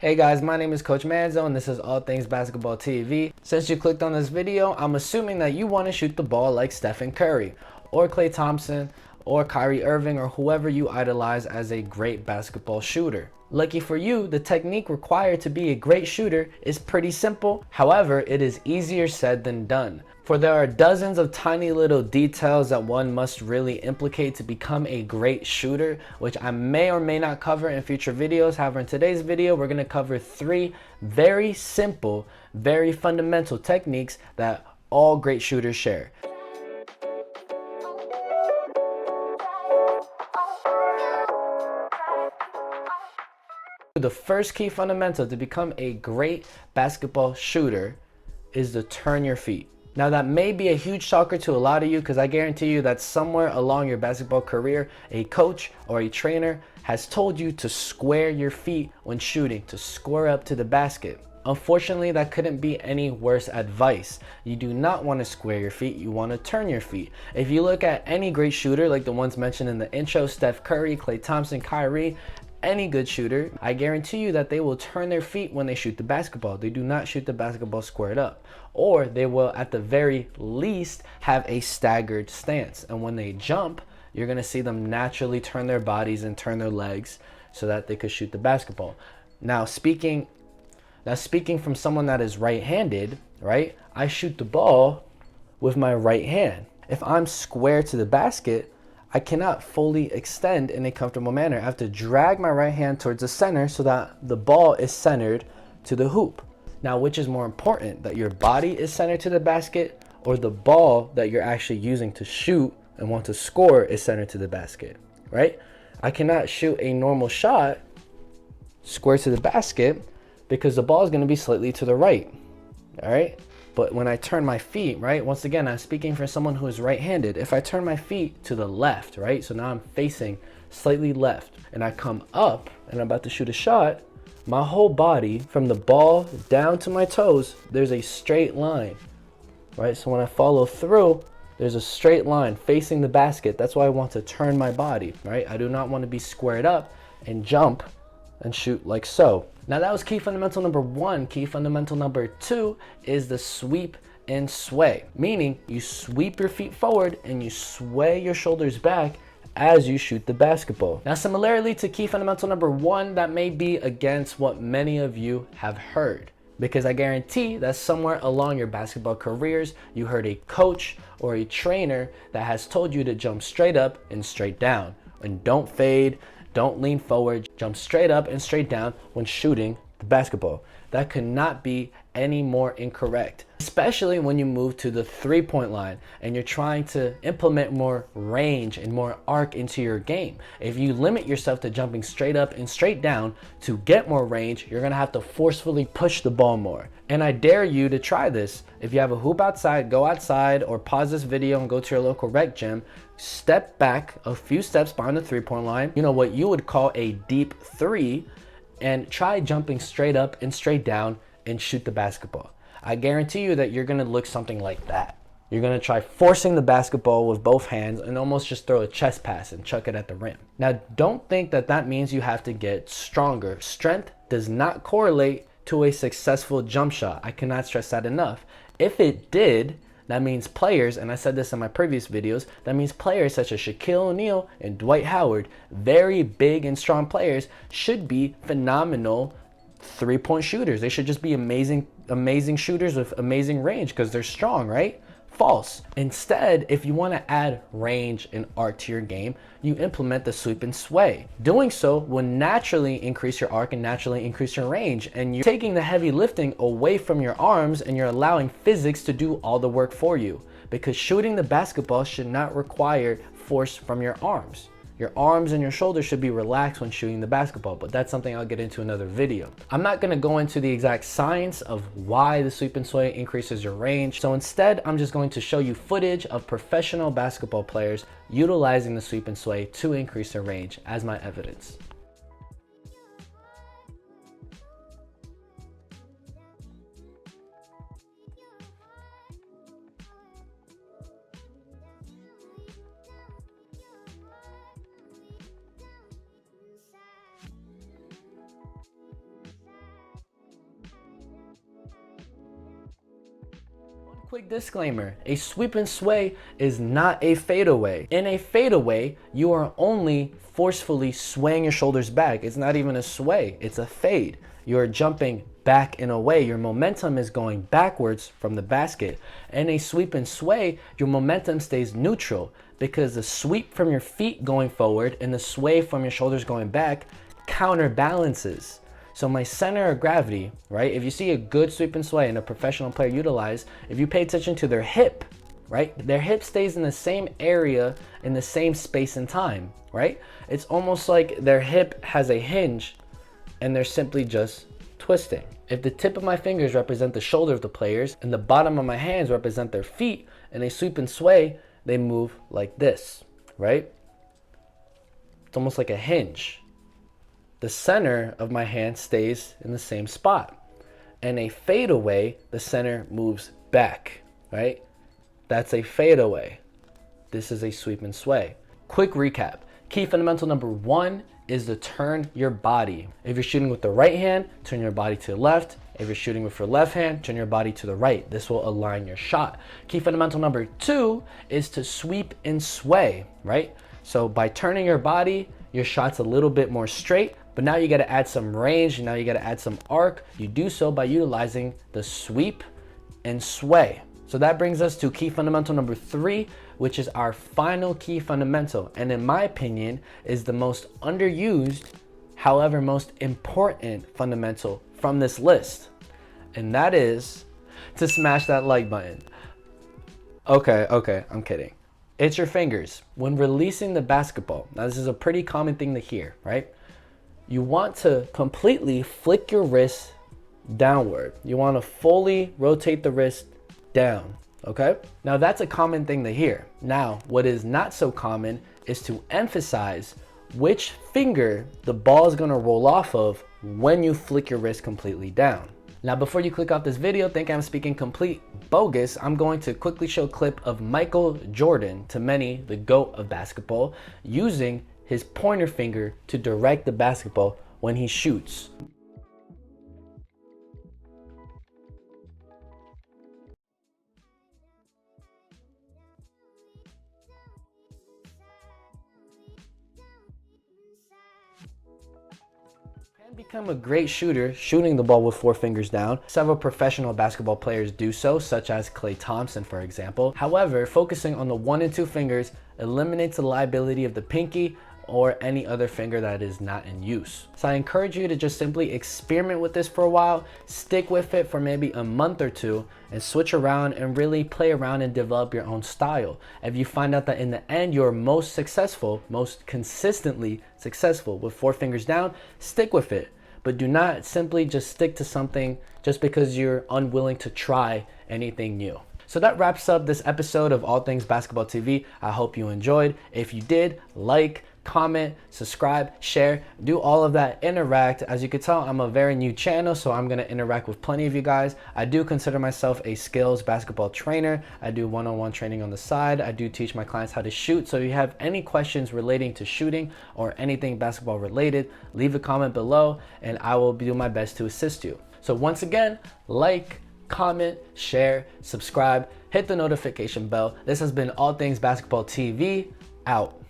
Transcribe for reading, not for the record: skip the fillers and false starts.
Hey guys, my name is Coach Manzo and this is All Things Basketball TV. Since you clicked on this video, I'm assuming that you want to shoot the ball like Steph Curry or Klay Thompson or Kyrie Irving or whoever you idolize as a great basketball shooter. Lucky for you, the technique required to be a great shooter is pretty simple. However, it is easier said than done. For there are dozens of tiny little details that one must really implicate to become a great shooter, which I may or may not cover in future videos. However, in today's video, we're going to cover 3 very simple, very fundamental techniques that all great shooters share. The first key fundamental to become a great basketball shooter is to turn your feet. Now that may be a huge shocker to a lot of you because I guarantee you that somewhere along your basketball career, a coach or a trainer has told you to square your feet when shooting, to square up to the basket. Unfortunately, that couldn't be any worse advice. You do not want to square your feet, you want to turn your feet. If you look at any great shooter like the ones mentioned in the intro, Steph Curry, Klay Thompson, Kyrie, any good shooter, I guarantee you that they will turn their feet when they shoot the basketball. They do not shoot the basketball squared up. Or they will at the very least have a staggered stance. And when they jump, you're going to see them naturally turn their bodies and turn their legs so that they could shoot the basketball. Now speaking from someone that is right-handed, right? I shoot the ball with my right hand. If I'm square to the basket, I cannot fully extend in a comfortable manner. I have to drag my right hand towards the center so that the ball is centered to the hoop. Now, which is more important, that your body is centered to the basket or the ball that you're actually using to shoot and want to score is centered to the basket, right? I cannot shoot a normal shot square to the basket because the ball is going to be slightly to the right, all right? But when I turn my feet, right, once again, I'm speaking for someone who is right-handed. If I turn my feet to the left, right, so now I'm facing slightly left, and I come up and I'm about to shoot a shot, my whole body, from the ball down to my toes, there's a straight line, right? So when I follow through, there's a straight line facing the basket. That's why I want to turn my body, right? I do not want to be squared up and jump and shoot like so. Now that was key fundamental number 1. Key fundamental number 2 is the sweep and sway, meaning you sweep your feet forward and you sway your shoulders back as you shoot the basketball. Now similarly to key fundamental number 1, that may be against what many of you have heard, because I guarantee that somewhere along your basketball careers, you heard a coach or a trainer that has told you to jump straight up and straight down and don't fade. Don't lean forward, jump straight up and straight down when shooting the basketball. That could not be any more incorrect, especially when you move to the 3-point line and you're trying to implement more range and more arc into your game. If you limit yourself to jumping straight up and straight down to get more range, you're gonna have to forcefully push the ball more. And I dare you to try this. If you have a hoop outside, go outside or pause this video and go to your local rec gym. Step back a few steps behind the 3-point line, you know, what you would call a deep 3, and try jumping straight up and straight down and shoot the basketball. I guarantee you that you're gonna look something like that. You're gonna try forcing the basketball with both hands and almost just throw a chest pass and chuck it at the rim. Now, don't think that that means you have to get stronger. Strength does not correlate to a successful jump shot. I cannot stress that enough. If it did, that means players, and I said this in my previous videos, that means players such as Shaquille O'Neal and Dwight Howard, very big and strong players, should be phenomenal 3-point shooters. They should just be amazing shooters with amazing range because they're strong, right? False. Instead, if you want to add range and arc to your game, you implement the sweep and sway. Doing so will naturally increase your arc and naturally increase your range, and you're taking the heavy lifting away from your arms and you're allowing physics to do all the work for you, because shooting the basketball should not require force from your arms. Your arms and your shoulders should be relaxed when shooting the basketball, but that's something I'll get into in another video. I'm not gonna go into the exact science of why the sweep and sway increases your range. So instead, I'm just going to show you footage of professional basketball players utilizing the sweep and sway to increase their range as my evidence. Quick disclaimer, a sweep and sway is not a fadeaway. In a fadeaway, you are only forcefully swaying your shoulders back. It's not even a sway, it's a fade. You're jumping back and away. Your momentum is going backwards from the basket. In a sweep and sway, your momentum stays neutral because the sweep from your feet going forward and the sway from your shoulders going back counterbalances. So my center of gravity, right? If you see a good sweep and sway and a professional player utilize, if you pay attention to their hip, right? Their hip stays in the same area in the same space and time, right? It's almost like their hip has a hinge and they're simply just twisting. If the tip of my fingers represent the shoulder of the players and the bottom of my hands represent their feet and they sweep and sway, they move like this, right? It's almost like a hinge. The center of my hand stays in the same spot. And a fadeaway, the center moves back, right? That's a fadeaway. This is a sweep and sway. Quick recap. Key fundamental number 1 is to turn your body. If you're shooting with the right hand, turn your body to the left. If you're shooting with your left hand, turn your body to the right. This will align your shot. Key fundamental number 2 is to sweep and sway, right? So by turning your body, your shot's a little bit more straight, but now you gotta add some range, now you gotta add some arc. You do so by utilizing the sweep and sway. So that brings us to key fundamental number 3, which is our final key fundamental. And in my opinion, is the most underused, however, most important fundamental from this list. And that is to smash that like button. Okay, I'm kidding. It's your fingers. When releasing the basketball, now this is a pretty common thing to hear, right? You want to completely flick your wrist downward. You want to fully rotate the wrist down, okay? Now that's a common thing to hear. Now, what is not so common is to emphasize which finger the ball is gonna roll off of when you flick your wrist completely down. Now, before you click off this video, think I'm speaking complete bogus, I'm going to quickly show a clip of Michael Jordan, to many the GOAT of basketball, using his pointer finger to direct the basketball when he shoots. Become a great shooter shooting the ball with 4 fingers down. Several professional basketball players do so, such as Klay Thompson, for example. However, focusing on the 1 and 2 fingers eliminates the liability of the pinky or any other finger that is not in use. So I encourage you to just simply experiment with this for a while, stick with it for maybe a month or 2, and switch around and really play around and develop your own style. If you find out that in the end you're most successful, most consistently successful with 4 fingers down, stick with it. But do not simply just stick to something just because you're unwilling to try anything new. So that wraps up this episode of All Things Basketball TV. I hope you enjoyed. If you did, like, comment, subscribe, share, do all of that, interact. As you can tell, I'm a very new channel, so I'm gonna interact with plenty of you guys. I do consider myself a skills basketball trainer. I do one-on-one training on the side. I do teach my clients how to shoot. So if you have any questions relating to shooting or anything basketball related, leave a comment below and I will do my best to assist you. So once again, like, comment, share, subscribe, hit the notification bell. This has been All Things Basketball TV, out.